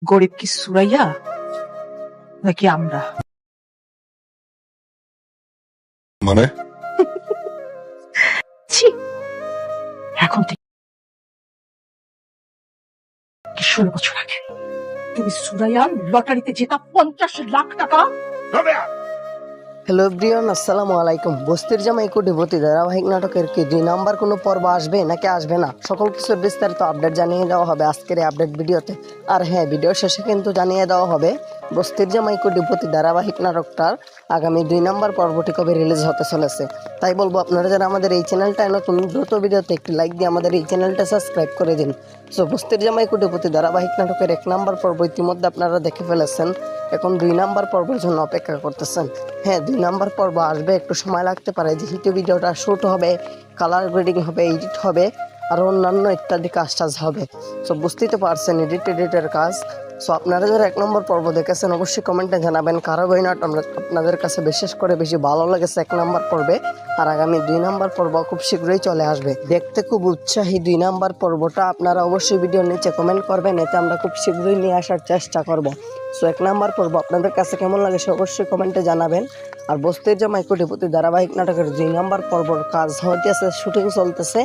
গরিব কি সুরাইয়া নাকি আমরা? মানে ছি, এখন থেকে 16 বছর আগে তুমি সুরাইয়া লটারিতে জেতা 50 লাখ টাকা। হ্যালো এভরিওয়ান, আসসালামু আলাইকুম। বস্তির জামাই কোটিপতি ধারাবাহিক নাটকের কি 2 নাম্বার কোনো পর্ব আসবে নাকি আসবে না, সকল কিছুর বিস্তারিত আপডেট জানিয়ে দেওয়া হবে আজকের এই আপডেট ভিডিওতে। আর হ্যাঁ, ভিডিও শেষে কিন্তু জানিয়ে দেওয়া হবে বস্তির জামাই কোটিপতি ধারাবাহিক নাটকটার আগামী 2 নাম্বার পর্বটি কবে রিলিজ হতে চলেছে। তাই বলবো, আপনারা যারা আমাদের এই চ্যানেলটায় নতুন, দ্রুত ভিডিওতে একটি লাইক দিয়ে আমাদের এই চ্যানেলটা সাবস্ক্রাইব করে দিন। সো বস্তির জামাই কোটিপতি ধারাবাহিক নাটকের 1 নাম্বার পর্ব ইতিমধ্যে আপনারা দেখে ফেলেছেন, এখন 2 নাম্বার পর্বের জন্য অপেক্ষা করতেছেন। হ্যাঁ, 2 নাম্বার পর্ব আসবে, একটু সময় লাগতে পারে, যেহেতু ভিডিওটা শ্যুট হবে, কালার গ্রেডিং হবে, এডিট হবে, আর অন্যান্য ইত্যাদি কাজ টাজ হবে। সো বুঝতেই তো পারছেন, এডিটের কাজ। সো আপনারা যারা 1 নম্বর পর্ব দেখেছেন অবশ্যই কমেন্টে জানাবেন কারো বইনাট আপনাদের কাছে বিশেষ করে বেশি ভালো লেগেছে 1 নম্বর পর্বে। আর আগামী 2 নম্বর পর্ব খুব শীঘ্রই চলে আসবে। দেখতে খুব উৎসাহী 2 নম্বর পর্বটা আপনারা অবশ্যই ভিডিওর নিচে কমেন্ট করবেন, এতে আমরা খুব শীঘ্রই নিয়ে আসার চেষ্টা করব। সো 1 নম্বর পর্ব আপনাদের কাছে কেমন লাগে সে অবশ্যই কমেন্টে জানাবেন। আর বস্তির জামাই কোটিপতি ধারাবাহিক নাটকের 2 নম্বর পর্বর কাজ হইতেছে, শুটিং চলতেছে,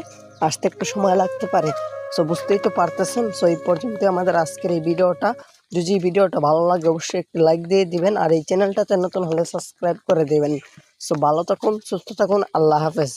আসতে একটু সময় লাগতে পারে। সো বুঝতেই তো পারতেছেন। সো এই পর্যন্ত আমাদের আজকের এই ভিডিওটা। যদি ভিডিওটা ভালো লাগে অবশ্যই একটি লাইক দিয়ে দিবেন, আর এই চ্যানেলটাতে নতুন হলে সাবস্ক্রাইব করে দিবেন। সো ভালো থাকুন, সুস্থ থাকুন, আল্লাহ হাফেজ।